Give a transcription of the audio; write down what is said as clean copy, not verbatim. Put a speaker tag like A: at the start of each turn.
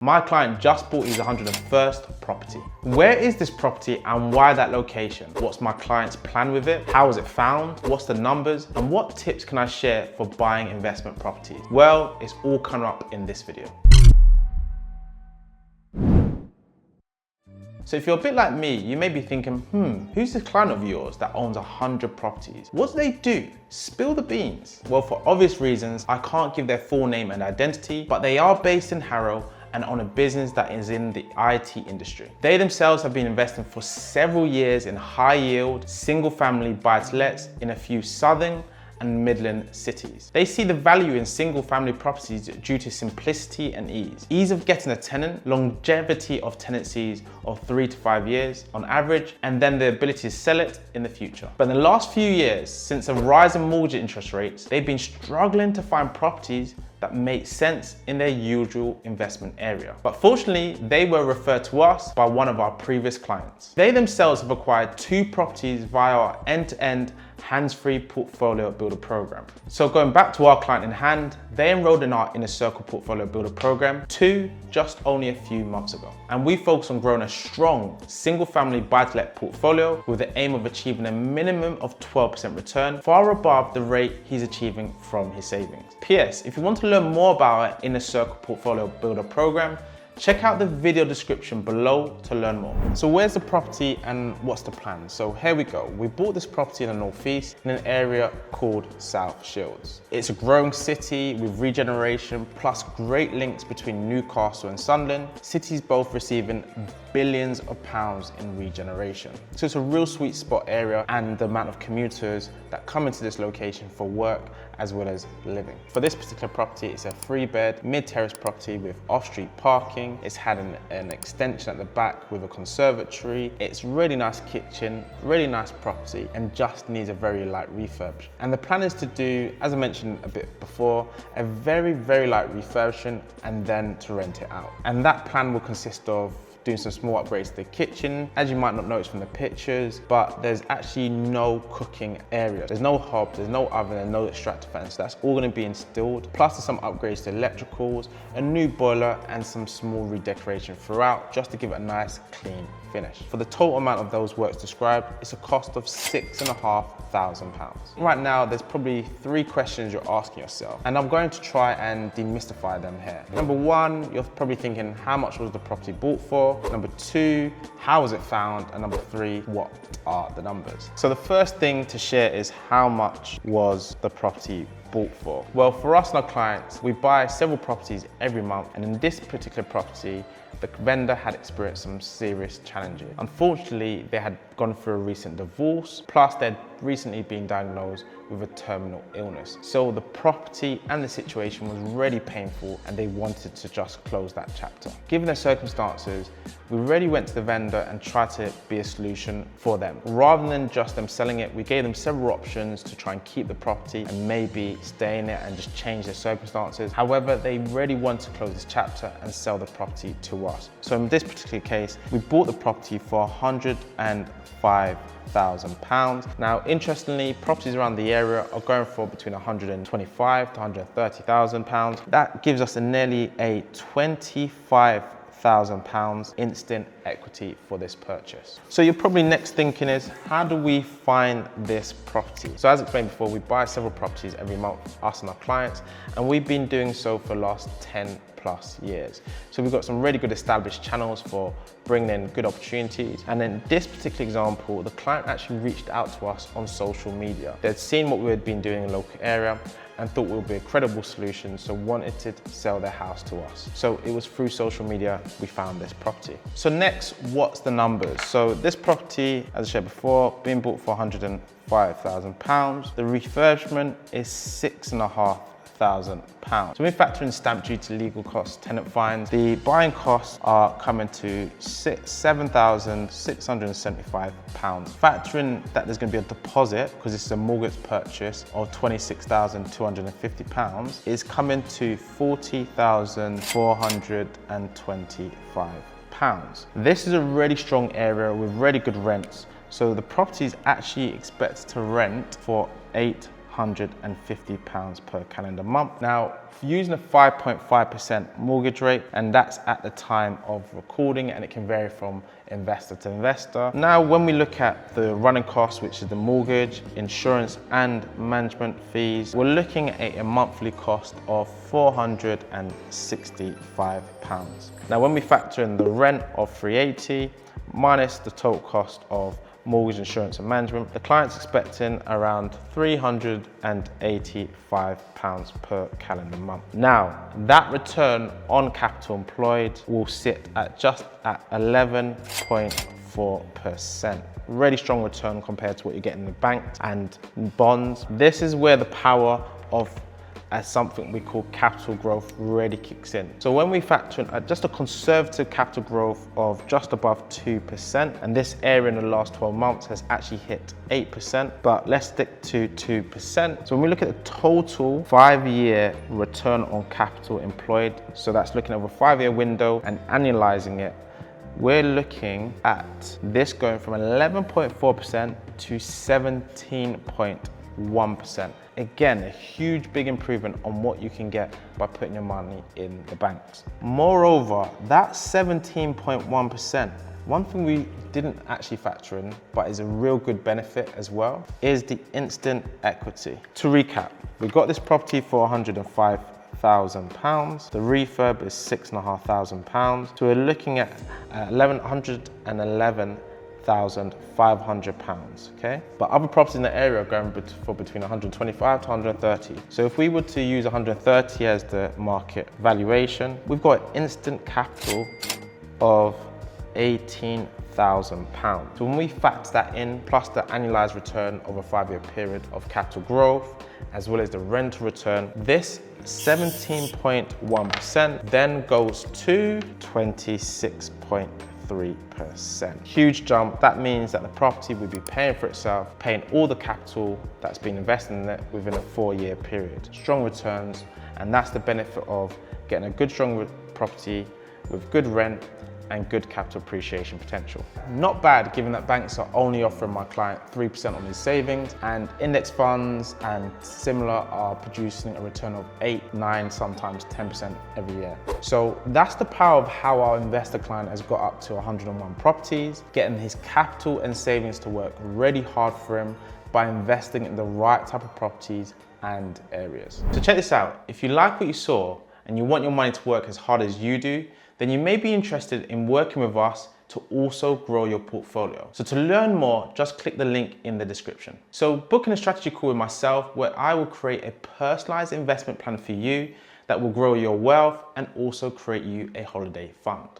A: My client just bought his 101st property. Where is this property and why that location? What's my client's plan with it? How was it found? What's the numbers? And what tips can I share for buying investment properties? Well, it's all coming up in this video. So if you're a bit like me, you may be thinking, who's this client of yours that owns 100 properties? What do they do? Spill the beans. Well, for obvious reasons, I can't give their full name and identity, but they are based in Harrow and own a business that is in the IT industry. They themselves have been investing for several years in high yield, single family buy-to-lets in a few southern and Midland cities. They see the value in single family properties due to simplicity and ease. Ease of getting a tenant, longevity of tenancies of 3 to 5 years on average, and then the ability to sell it in the future. But in the last few years, since a rise in mortgage interest rates, they've been struggling to find properties that make sense in their usual investment area. But fortunately, they were referred to us by one of our previous clients. They themselves have acquired 2 properties via our end-to-end hands-free portfolio builder program. So going back to our client in hand, they enrolled in our Inner Circle portfolio builder program just only a few months ago. And we focus on growing a strong single family buy-to-let portfolio with the aim of achieving a minimum of 12% return, far above the rate he's achieving from his savings. PS, if you want to learn more about our Inner Circle portfolio builder program, check out the video description below to learn more. So where's the property and what's the plan? So here we go. We bought this property in the northeast in an area called South Shields. It's a growing city with regeneration plus great links between Newcastle and Sunderland, cities both receiving billions of pounds in regeneration. So it's a real sweet spot area and the amount of commuters that come into this location for work as well as living. For this particular property, it's a 3-bed, mid-terrace property with off-street parking. It's had an extension at the back with a conservatory. It's really nice kitchen, really nice property, and just needs a very light refurb. And the plan is to do, as I mentioned a bit before, a very, very light refurbishment and then to rent it out. And that plan will consist of doing some small upgrades to the kitchen. As you might not notice from the pictures, but there's actually no cooking area. There's no hob, there's no oven, and no extractor fan, so that's all gonna be installed. Plus there's some upgrades to electricals, a new boiler, and some small redecoration throughout, just to give it a nice, clean finish. For the total amount of those works described, it's a cost of £6,500. Right now, there's probably 3 questions you're asking yourself, and I'm going to try and demystify them here. Number 1, you're probably thinking, how much was the property bought for? Number 2, how was it found? And number 3, what are the numbers? So the first thing to share is how much was the property bought for? Well, for us and our clients, we buy several properties every month, and in this particular property, the vendor had experienced some serious challenges. Unfortunately, they had gone through a recent divorce, plus they'd recently been diagnosed with a terminal illness. So the property and the situation was really painful and they wanted to just close that chapter. Given the circumstances, we really went to the vendor and tried to be a solution for them. Rather than just them selling it, we gave them several options to try and keep the property and maybe stay in it and just change their circumstances. However, they really want to close this chapter and sell the property to us. So in this particular case, we bought the property for £105,000. Now, interestingly, properties around the area are going for between £125,000 to £130,000. That gives us nearly a £25,000 instant equity for this purchase. So you're probably next thinking is, how do we find this property? So as explained before, we buy several properties every month, us and our clients, and we've been doing so for the last 10+ years. So we've got some really good established channels for bringing in good opportunities. And in this particular example, the client actually reached out to us on social media. They'd seen what we had been doing in the local area and thought we would be a credible solution, so wanted to sell their house to us. So it was through social media we found this property. So next, what's the numbers? So this property, as I said before, being bought for £105,000. The refurbishment is £6,500. So when we factor in stamp duty, legal costs, tenant fines, the buying costs are coming to £7,675. Factoring that there's going to be a deposit, because this is a mortgage purchase of £26,250, is coming to £40,425. This is a really strong area with really good rents. So the property is actually expected to rent for £800 £150 per calendar month. Now, using a 5.5% mortgage rate, and that's at the time of recording, and it can vary from investor to investor. Now, when we look at the running costs, which is the mortgage, insurance, and management fees, we're looking at a monthly cost of £465. Now, when we factor in the rent of £380 minus the total cost of mortgage, insurance, and management, the client's expecting around £385 per calendar month. Now, that return on capital employed will sit at just at 11.4%. Really strong return compared to what you get in the banks and bonds. This is where the power of something we call capital growth really kicks in. So when we factor in just a conservative capital growth of just above 2%, and this area in the last 12 months has actually hit 8%, but let's stick to 2%. So when we look at the total 5-year return on capital employed, so that's looking over a 5-year window and annualizing it, we're looking at this going from 11.4% to 17.1%. Again, a huge big improvement on what you can get by putting your money in the banks. Moreover, that 17.1%, one thing we didn't actually factor in, but is a real good benefit as well, is the instant equity. To recap, we got this property for £105,000. The refurb is £6,500. So we're looking at £111,500, okay? But other properties in the area are going for between 125 to 130. So if we were to use 130 as the market valuation, we've got instant capital of £18,000. So when we factor that in, plus the annualized return over a 5-year period of capital growth, as well as the rental return, this 17.1% then goes to 26.3%. Huge jump. That means that the property will be paying for itself, paying all the capital that's been invested in it within a 4-year period. Strong returns, and that's the benefit of getting a good, strong property with good rent and good capital appreciation potential. Not bad, given that banks are only offering my client 3% on his savings, and index funds and similar are producing a return of 8, 9, sometimes 10% every year. So that's the power of how our investor client has got up to 101 properties, getting his capital and savings to work really hard for him by investing in the right type of properties and areas. So check this out. If you like what you saw and you want your money to work as hard as you do, then you may be interested in working with us to also grow your portfolio. So to learn more, just click the link in the description. So booking a strategy call with myself where I will create a personalized investment plan for you that will grow your wealth and also create you a holiday fund.